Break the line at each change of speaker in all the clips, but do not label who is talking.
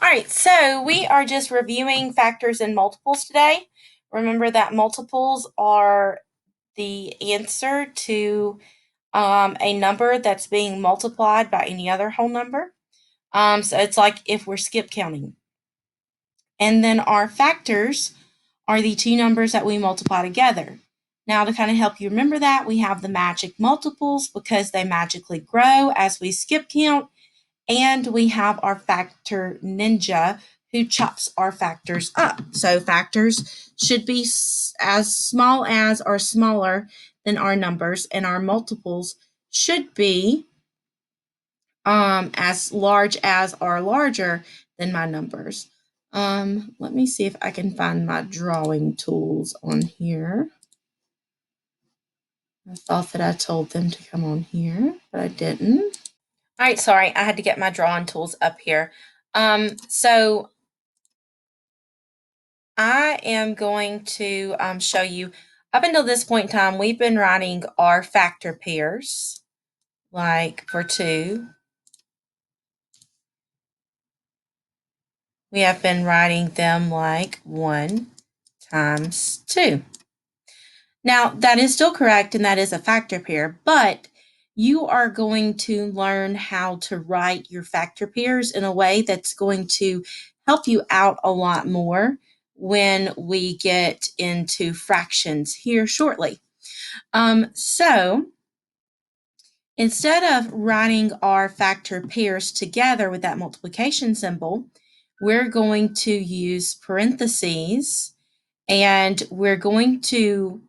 All right, so we are just reviewing factors and multiples today. Remember that multiples are the answer to a number that's being multiplied by any other whole number. So it's like if we're skip counting. And then our factors are the two numbers that we multiply together. Now, to kind of help you remember that, we have the magic multiples because they magically grow as we skip count. And we have our factor ninja who chops our factors up. So factors should be as small as or smaller than our numbers, and our multiples should be as large as or larger than my numbers. Let me see if I can find my drawing tools on here. I thought that I told them to come on here, but I didn't. All right, sorry, I had to get my drawing tools up here. So I am going to show you, up until this point in time, we've been writing our factor pairs, like for 2. We have been writing them like 1 times 2. Now, that is still correct, and that is a factor pair, but you are going to learn how to write your factor pairs in a way that's going to help you out a lot more when we get into fractions here shortly. So instead of writing our factor pairs together with that multiplication symbol, we're going to use parentheses, and we're going to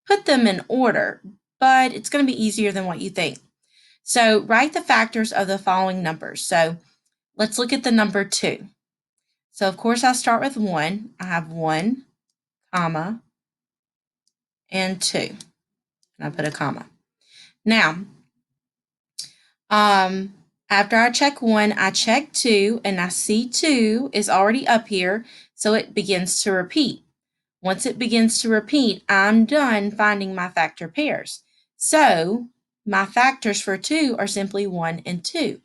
put them in order, but it's going to be easier than what you think. So write the factors of the following numbers. So let's look at the number 2. So of course I'll start with 1. I have 1, comma, and 2. And I put a comma. Now, after I check 1, I check 2, and I see 2 is already up here, so it begins to repeat. Once it begins to repeat, I'm done finding my factor pairs. So my factors for 2 are simply 1 and 2.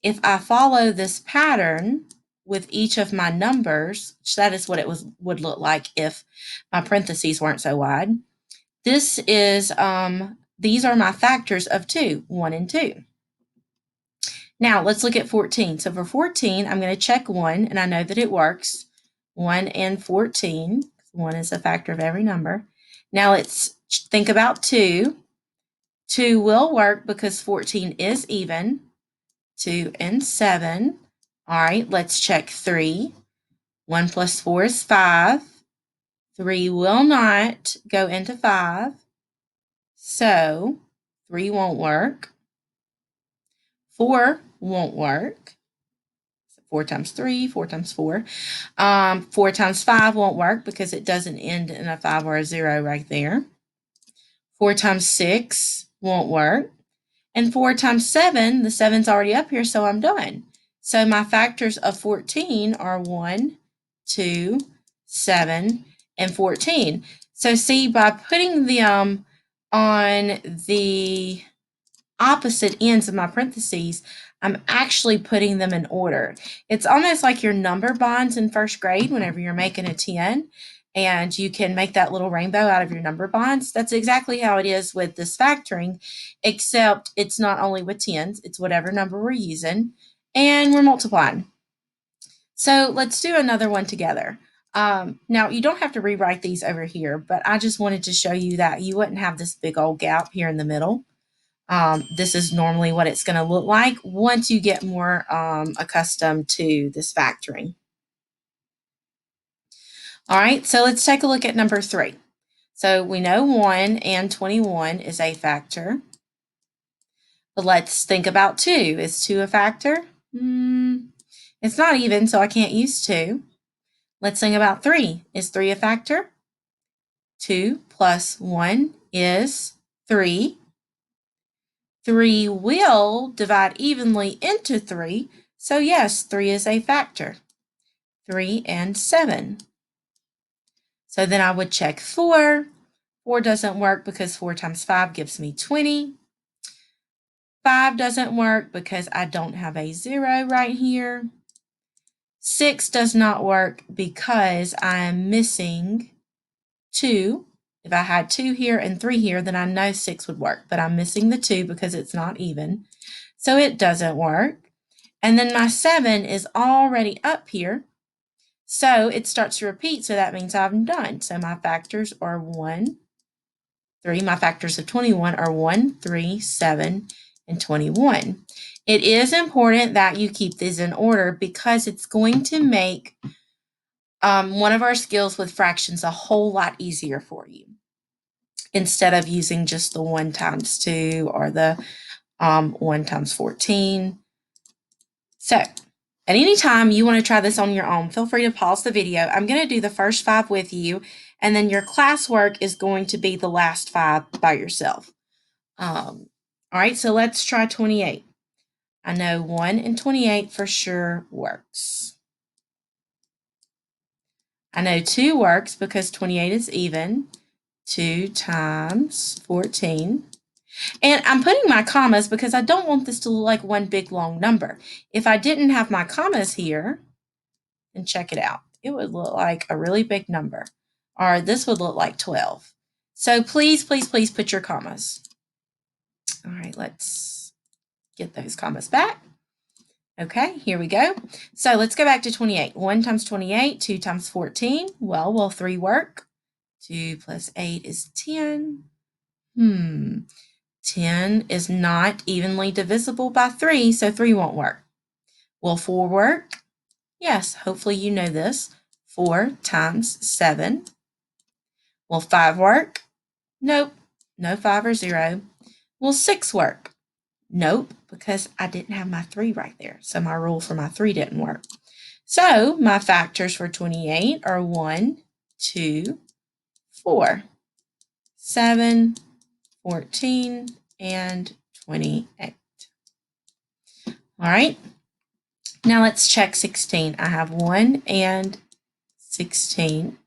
If I follow this pattern with each of my numbers, that is what it would look like if my parentheses weren't so wide. This is these are my factors of 2, 1 and 2. Now let's look at 14. So for 14, I'm going to check 1, and I know that it works. 1 and 14. 1 is a factor of every number. Now let's think about 2. 2 will work because 14 is even. 2 and 7. All right, let's check 3. 1 plus 4 is 5. 3 will not go into 5. So 3 won't work. 4 won't work. 4 times 3, 4 times 4. 4 times 5 won't work because it doesn't end in a 5 or a 0 right there. 4 times 6 won't work. And 4 times 7, the 7's already up here, so I'm done. So my factors of 14 are 1, 2, 7, and 14. So see, by putting them on the opposite ends of my parentheses, I'm actually putting them in order. It's almost like your number bonds in first grade whenever you're making a 10, and you can make that little rainbow out of your number bonds. That's exactly how it is with this factoring, except it's not only with tens, it's whatever number we're using, and we're multiplying. So let's do another one together. Now, you don't have to rewrite these over here, but I just wanted to show you that you wouldn't have this big old gap here in the middle. This is normally what it's going to look like once you get more accustomed to this factoring. All right, so let's take a look at number 3. So we know 1 and 21 is a factor. But let's think about 2. Is 2 a factor? It's not even, so I can't use 2. Let's think about 3. Is 3 a factor? 2 plus 1 is 3. 3 will divide evenly into 3, so yes, 3 is a factor. 3 and 7. So then I would check 4. 4 doesn't work because 4 times 5 gives me 20. 5 doesn't work because I don't have a 0 right here. 6 does not work because I am missing 2. If I had 2 here and 3 here, then I know 6 would work, but I'm missing the 2 because it's not even. So it doesn't work. And then my 7 is already up here. So it starts to repeat, so that means I'm done. So my factors are 1, 3. My factors of 21 are 1, 3, 7, and 21. It is important that you keep these in order because it's going to make one of our skills with fractions a whole lot easier for you instead of using just the 1 times 2 or the 1 times 14. So at any time you want to try this on your own, feel free to pause the video. I'm going to do the first 5 with you, and then your classwork is going to be the last 5 by yourself. All right, so let's try 28. I know 1 and 28 for sure works. I know 2 works because 28 is even. 2 times 14. And I'm putting my commas because I don't want this to look like one big long number. If I didn't have my commas here, then check it out. It would look like a really big number. Or this would look like 12. So please, please, please put your commas. All right, let's get those commas back. Okay, here we go. So let's go back to 28. 1 times 28, 2 times 14. Well, will 3 work? 2 plus 8 is 10. 10 is not evenly divisible by 3, so 3 won't work. Will 4 work? Yes, hopefully you know this. 4 times 7. Will 5 work? Nope, no 5 or 0. Will 6 work? Nope, because I didn't have my 3 right there, so my rule for my 3 didn't work. So my factors for 28 are 1, 2, 4, 7, 14, and 28. All right, now let's check 16. I have 1 and 16.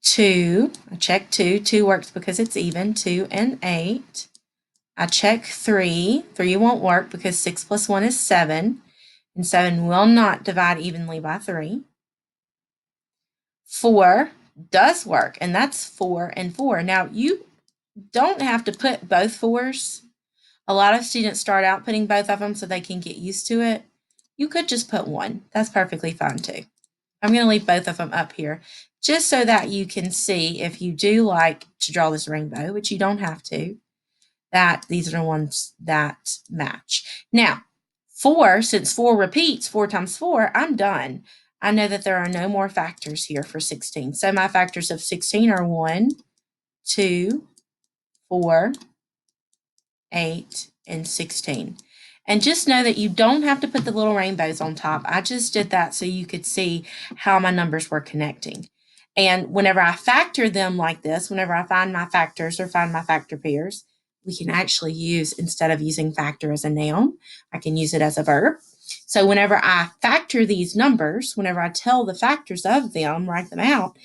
2, I check 2. 2 works because it's even. 2 and 8. I check 3. 3 won't work because 6 plus 1 is 7. And 7 will not divide evenly by 3. 4 does work, and that's 4 and 4. Now, you don't have to put both 4s. A lot of students start out putting both of them so they can get used to it. You could just put 1. That's perfectly fine too. I'm going to leave both of them up here just so that you can see, if you do like to draw this rainbow, which you don't have to, that these are the ones that match. Now, 4, since 4 repeats, 4 times 4, I'm done. I know that there are no more factors here for 16. So my factors of 16 are 1, 2, 4, 8, and 16. And just know that you don't have to put the little rainbows on top. I just did that so you could see how my numbers were connecting. And whenever I factor them like this, whenever I find my factors or find my factor pairs, we can actually use, instead of using factor as a noun, I can use it as a verb. So whenever I factor these numbers, whenever I tell the factors of them, write them out,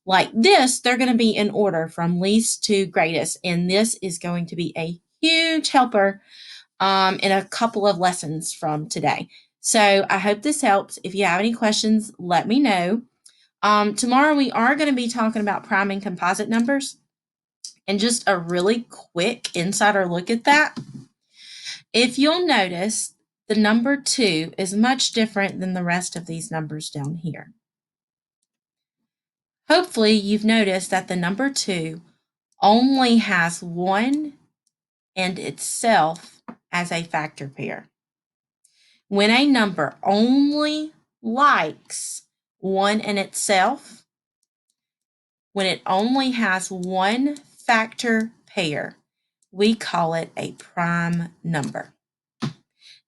like this, they're going to be in order from least to greatest. And this is going to be a huge helper in a couple of lessons from today. So I hope this helps. If you have any questions, let me know. Tomorrow we are going to be talking about prime and composite numbers. And just a really quick insider look at that. If you'll notice, the number 2 is much different than the rest of these numbers down here. Hopefully you've noticed that the number 2 only has 1 and itself as a factor pair. When a number only likes 1 and itself, when it only has 1 factor pair, we call it a prime number.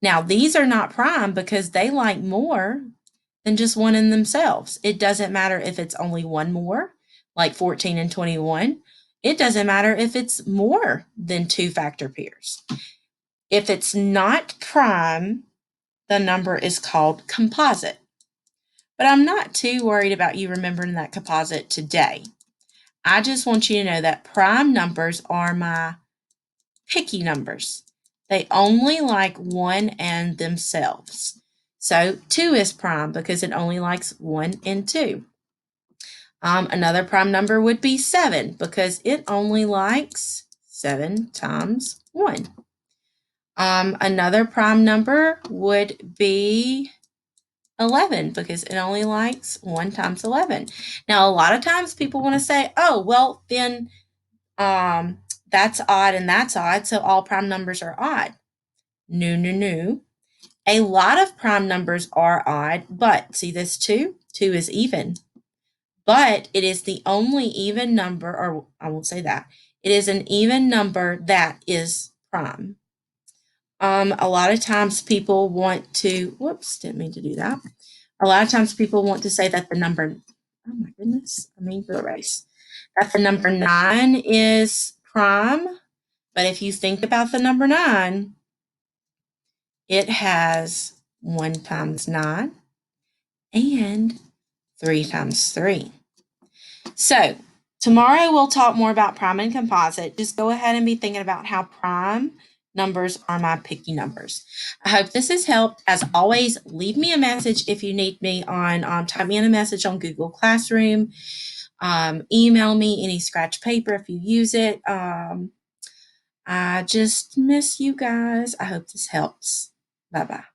Now, these are not prime because they like more than just 1 in themselves. It doesn't matter if it's only 1 more, like 14 and 21. It doesn't matter if it's more than 2 factor pairs. If it's not prime, the number is called composite. But I'm not too worried about you remembering that composite today. I just want you to know that prime numbers are my picky numbers. They only like 1 and themselves. So 2 is prime because it only likes 1 and 2. Another prime number would be 7 because it only likes 7 times 1. Another prime number would be 11 because it only likes 1 times 11. Now, a lot of times people want to say, oh, well, then that's odd and that's odd, so all prime numbers are odd. No, no, no. A lot of prime numbers are odd, but see this 2? 2 is even. But it is the only even number, or I won't say that. It is an even number that is prime. A lot of times people want to, whoops, didn't mean to do that. A lot of times people want to say that the number, oh my goodness, I mean to erase, that the number 9 is prime. But if you think about the number 9, it has 1 times 9 and 3 times 3. So tomorrow we'll talk more about prime and composite. Just go ahead and be thinking about how prime numbers are my picky numbers. I hope this has helped. As always, leave me a message if you need me on, type me in a message on Google Classroom. Email me any scratch paper if you use it. I just miss you guys. I hope this helps. Bye-bye.